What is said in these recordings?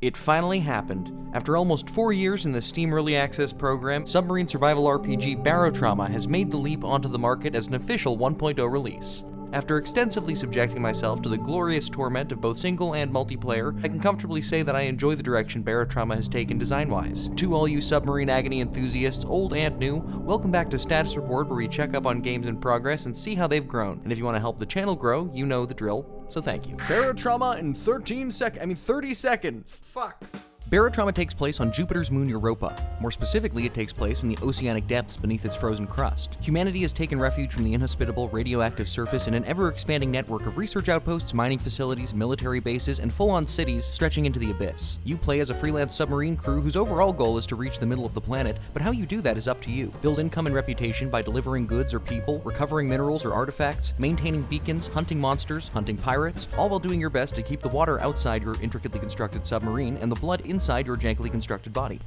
It finally happened. After almost 4 years in the Steam Early Access program, Submarine survival RPG Barotrauma has made the leap onto the market as an official 1.0 release. After extensively subjecting myself to the glorious torment of both single and multiplayer, I can comfortably say that I enjoy the direction Barotrauma has taken design-wise. To all you Submarine Agony enthusiasts, old and new, welcome back to Status Report, where we check up on games in progress and see how they've grown. And if you want to help the channel grow, you know the drill, so thank you. Barotrauma in 30 seconds! Fuck. Barotrauma takes place on Jupiter's moon Europa. More specifically, it takes place in the oceanic depths beneath its frozen crust. Humanity has taken refuge from the inhospitable, radioactive surface in an ever-expanding network of research outposts, mining facilities, military bases, and full-on cities stretching into the abyss. You play as a freelance submarine crew whose overall goal is to reach the middle of the planet, but how you do that is up to you. Build income and reputation by delivering goods or people, recovering minerals or artifacts, maintaining beacons, hunting monsters, hunting pirates, all while doing your best to keep the water outside your intricately constructed submarine and the blood inside your jankily constructed body.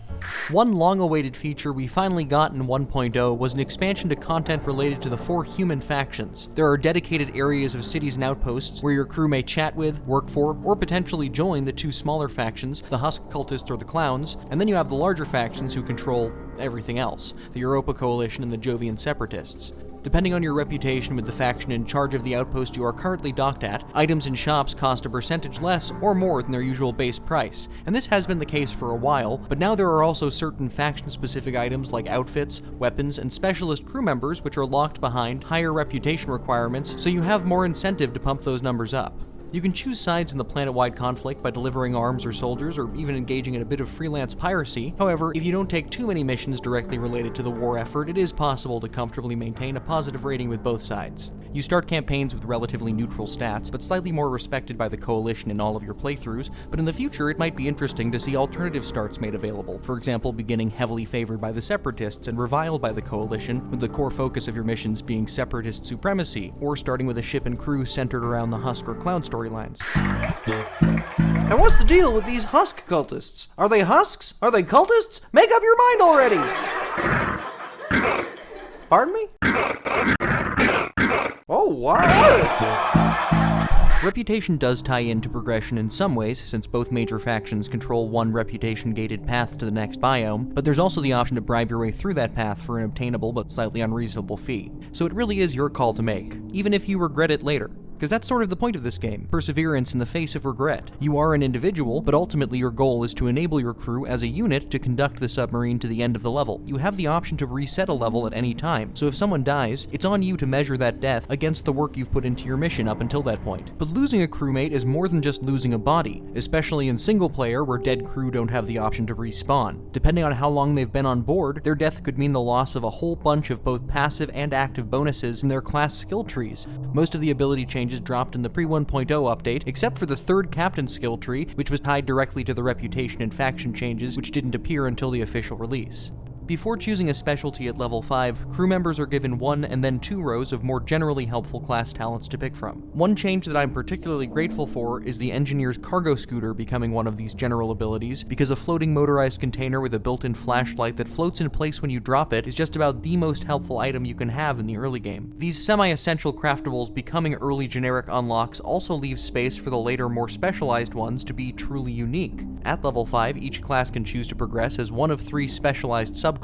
One long-awaited feature we finally got in 1.0 was an expansion to content related to the 4 human factions. There are dedicated areas of cities and outposts where your crew may chat with, work for, or potentially join the 2 smaller factions, the Husk Cultists or the Clowns, and then you have the larger factions who control everything else, the Europa Coalition and the Jovian Separatists. Depending on your reputation with the faction in charge of the outpost you are currently docked at, items in shops cost a percentage less or more than their usual base price, and this has been the case for a while, but now there are also certain faction-specific items like outfits, weapons, and specialist crew members which are locked behind higher reputation requirements, so you have more incentive to pump those numbers up. You can choose sides in the planet-wide conflict by delivering arms or soldiers, or even engaging in a bit of freelance piracy. However, if you don't take too many missions directly related to the war effort, it is possible to comfortably maintain a positive rating with both sides. You start campaigns with relatively neutral stats, but slightly more respected by the Coalition in all of your playthroughs, but in the future it might be interesting to see alternative starts made available, for example beginning heavily favored by the Separatists and reviled by the Coalition, with the core focus of your missions being Separatist supremacy, or starting with a ship and crew centered around the Husk or Clown storylines. And what's the deal with these Husk cultists? Are they Husks? Are they cultists? Make up your mind already! Pardon me? Oh, wow! Reputation does tie into progression in some ways, since both major factions control one reputation-gated path to the next biome, but there's also the option to bribe your way through that path for an obtainable but slightly unreasonable fee. So it really is your call to make, even if you regret it later. Because that's sort of the point of this game, perseverance in the face of regret. You are an individual, but ultimately your goal is to enable your crew as a unit to conduct the submarine to the end of the level. You have the option to reset a level at any time, so if someone dies, it's on you to measure that death against the work you've put into your mission up until that point. But losing a crewmate is more than just losing a body, especially in single player where dead crew don't have the option to respawn. Depending on how long they've been on board, their death could mean the loss of a whole bunch of both passive and active bonuses in their class skill trees. Most of the ability changes dropped in the pre-1.0 update, except for the 3rd captain skill tree, which was tied directly to the reputation and faction changes, which didn't appear until the official release. Before choosing a specialty at level 5, crew members are given 1 and then 2 rows of more generally helpful class talents to pick from. One change that I'm particularly grateful for is the engineer's cargo scooter becoming one of these general abilities, because a floating motorized container with a built-in flashlight that floats in place when you drop it is just about the most helpful item you can have in the early game. These semi-essential craftables becoming early generic unlocks also leave space for the later more specialized ones to be truly unique. At level 5, each class can choose to progress as one of 3 specialized subclasses.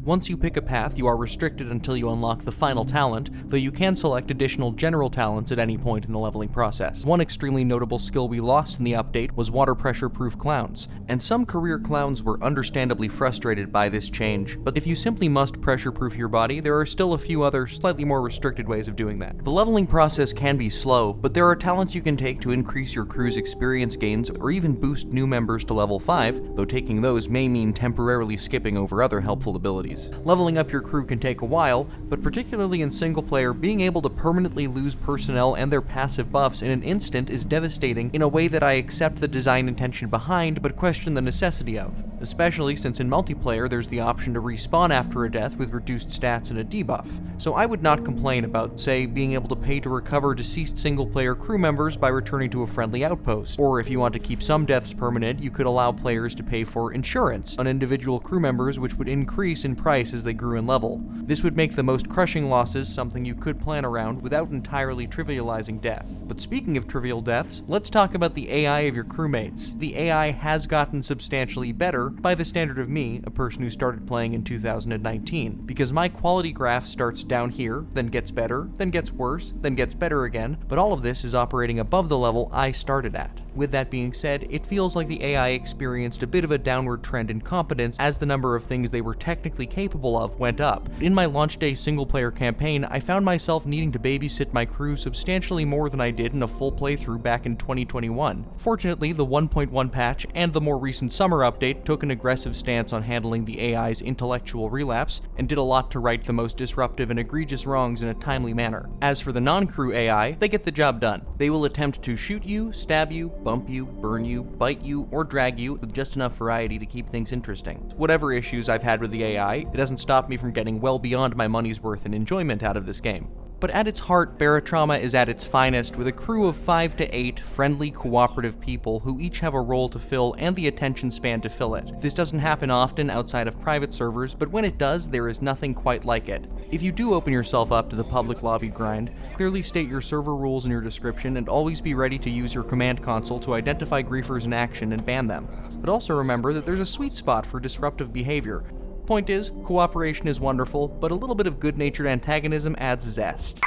Once you pick a path, you are restricted until you unlock the final talent, though you can select additional general talents at any point in the leveling process. One extremely notable skill we lost in the update was water pressure-proof clowns, and some career clowns were understandably frustrated by this change, but if you simply must pressure-proof your body, there are still a few other, slightly more restricted ways of doing that. The leveling process can be slow, but there are talents you can take to increase your crew's experience gains or even boost new members to level 5, though taking those may mean temporarily skipping over other helpful abilities. Leveling up your crew can take a while, but particularly in single player, being able to permanently lose personnel and their passive buffs in an instant is devastating in a way that I accept the design intention behind, but question the necessity of. especially since in multiplayer there's the option to respawn after a death with reduced stats and a debuff. So I would not complain about, say, being able to pay to recover deceased single-player crew members by returning to a friendly outpost. Or if you want to keep some deaths permanent, you could allow players to pay for insurance on individual crew members, which would increase in price as they grew in level. This would make the most crushing losses something you could plan around without entirely trivializing death. But speaking of trivial deaths, let's talk about the AI of your crewmates. The AI has gotten substantially better by the standard of me, a person who started playing in 2019, because my quality graph starts down here, then gets better, then gets worse, then gets better again, but all of this is operating above the level I started at. With that being said, it feels like the AI experienced a bit of a downward trend in competence as the number of things they were technically capable of went up. In my launch day single-player campaign, I found myself needing to babysit my crew substantially more than I did in a full playthrough back in 2021. Fortunately, the 1.1 patch and the more recent summer update took an aggressive stance on handling the AI's intellectual relapse and did a lot to right the most disruptive and egregious wrongs in a timely manner. As for the non-crew AI, they get the job done. They will attempt to shoot you, stab you, bump you, burn you, bite you, or drag you with just enough variety to keep things interesting. Whatever issues I've had with the AI, it doesn't stop me from getting well beyond my money's worth in enjoyment out of this game. But at its heart, Barotrauma is at its finest with a crew of 5 to 8 friendly, cooperative people who each have a role to fill and the attention span to fill it. This doesn't happen often outside of private servers, but when it does, there is nothing quite like it. If you do open yourself up to the public lobby grind, clearly state your server rules in your description and always be ready to use your command console to identify griefers in action and ban them. But also remember that there's a sweet spot for disruptive behavior. Point is, cooperation is wonderful, but a little bit of good-natured antagonism adds zest.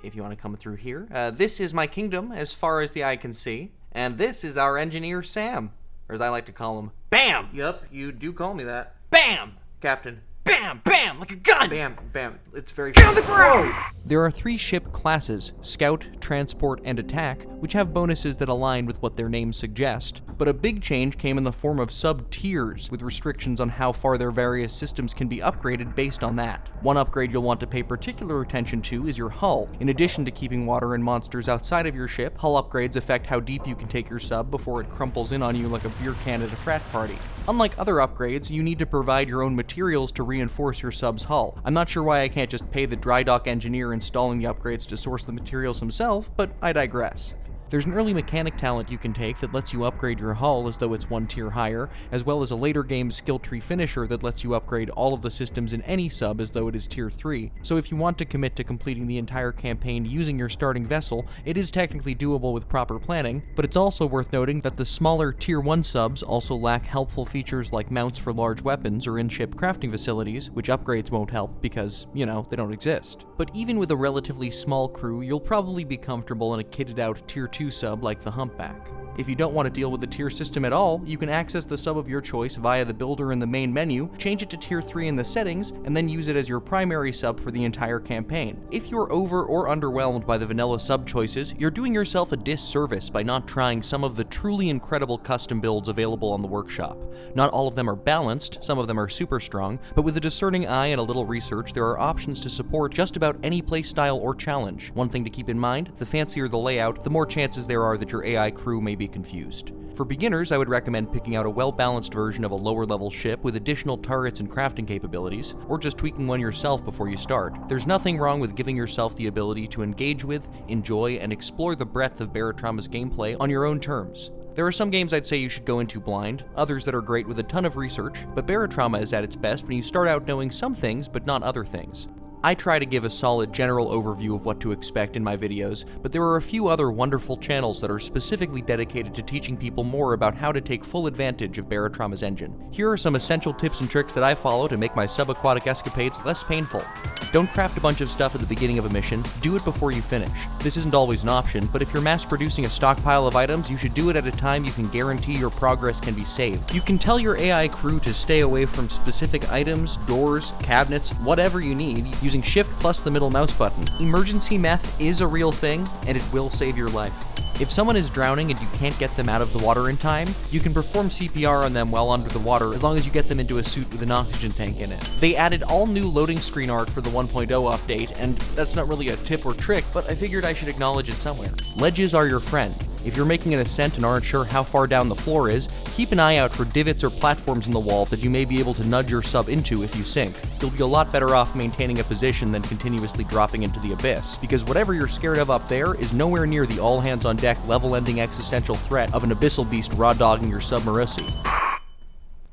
If you want to come through here, this is my kingdom as far as the eye can see, and this is our engineer Sam, or as I like to call him, BAM! Yup, you do call me that. BAM! Captain. Bam! Bam! Like a gun! Bam! Bam! It's very... Get on the ground! There are 3 ship classes, Scout, Transport, and Attack, which have bonuses that align with what their names suggest, but a big change came in the form of sub-tiers, with restrictions on how far their various systems can be upgraded based on that. One upgrade you'll want to pay particular attention to is your hull. In addition to keeping water and monsters outside of your ship, hull upgrades affect how deep you can take your sub before it crumples in on you like a beer can at a frat party. Unlike other upgrades, you need to provide your own materials to reinforce your sub's hull. I'm not sure why I can't just pay the dry dock engineer installing the upgrades to source the materials himself, but I digress. There's an early mechanic talent you can take that lets you upgrade your hull as though it's 1 tier higher, as well as a later game skill tree finisher that lets you upgrade all of the systems in any sub as though it is tier 3. So if you want to commit to completing the entire campaign using your starting vessel, it is technically doable with proper planning, but it's also worth noting that the smaller tier 1 subs also lack helpful features like mounts for large weapons or in-ship crafting facilities, which upgrades won't help because, you know, they don't exist. But even with a relatively small crew, you'll probably be comfortable in a kitted out tier 2 sub like the Humpback. If you don't want to deal with the tier system at all, you can access the sub of your choice via the builder in the main menu, change it to tier 3 in the settings, and then use it as your primary sub for the entire campaign. If you're over or underwhelmed by the vanilla sub choices, you're doing yourself a disservice by not trying some of the truly incredible custom builds available on the workshop. Not all of them are balanced, some of them are super strong, but with a discerning eye and a little research, there are options to support just about any playstyle or challenge. One thing to keep in mind, the fancier the layout, the more chances there are that your AI crew may be confused. For beginners, I would recommend picking out a well-balanced version of a lower-level ship with additional turrets and crafting capabilities, or just tweaking one yourself before you start. There's nothing wrong with giving yourself the ability to engage with, enjoy, and explore the breadth of Barotrauma's gameplay on your own terms. There are some games I'd say you should go into blind, others that are great with a ton of research, but Barotrauma is at its best when you start out knowing some things but not other things. I try to give a solid general overview of what to expect in my videos, but there are a few other wonderful channels that are specifically dedicated to teaching people more about how to take full advantage of Barotrauma's engine. Here are some essential tips and tricks that I follow to make my subaquatic escapades less painful. Don't craft a bunch of stuff at the beginning of a mission, do it before you finish. This isn't always an option, but if you're mass producing a stockpile of items, you should do it at a time you can guarantee your progress can be saved. You can tell your AI crew to stay away from specific items, doors, cabinets, whatever you need, using Shift plus the middle mouse button. Emergency meth is a real thing, and it will save your life. If someone is drowning and you can't get them out of the water in time, you can perform CPR on them while under the water as long as you get them into a suit with an oxygen tank in it. They added all new loading screen art for the 1.0 update, and that's not really a tip or trick, but I figured I should acknowledge it somewhere. Ledges are your friend. If you're making an ascent and aren't sure how far down the floor is, keep an eye out for divots or platforms in the wall that you may be able to nudge your sub into if you sink. You'll be a lot better off maintaining a position than continuously dropping into the abyss, because whatever you're scared of up there is nowhere near the all-hands-on-deck level-ending existential threat of an abyssal beast raw-dogging your submarine.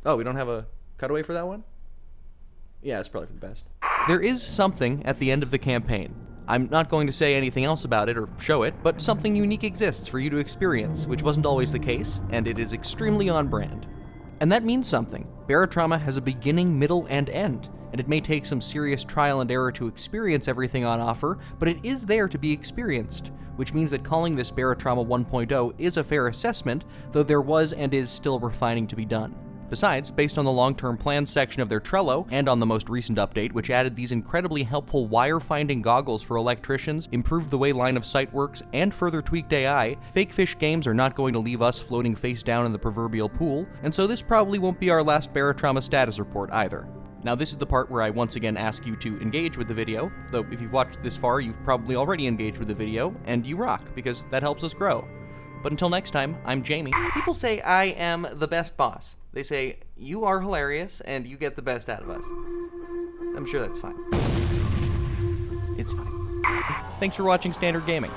Oh, we don't have a cutaway for that one? Yeah, it's probably for the best. There is something at the end of the campaign. I'm not going to say anything else about it or show it, but something unique exists for you to experience, which wasn't always the case, and it is extremely on brand. And that means something. Barotrauma has a beginning, middle, and end, and it may take some serious trial and error to experience everything on offer, but it is there to be experienced, which means that calling this Barotrauma 1.0 is a fair assessment, though there was and is still refining to be done. Besides, based on the long-term plans section of their Trello, and on the most recent update, which added these incredibly helpful wire-finding goggles for electricians, improved the way line of sight works, and further tweaked AI, Fake Fish Games are not going to leave us floating face down in the proverbial pool, and so this probably won't be our last Barotrauma status report either. Now this is the part where I once again ask you to engage with the video, though if you've watched this far, you've probably already engaged with the video, and you rock, because that helps us grow. But until next time, I'm Jamie. People say I am the best boss. They say, you are hilarious, and you get the best out of us. I'm sure that's fine. It's fine. Thanks for watching Standard Gaming.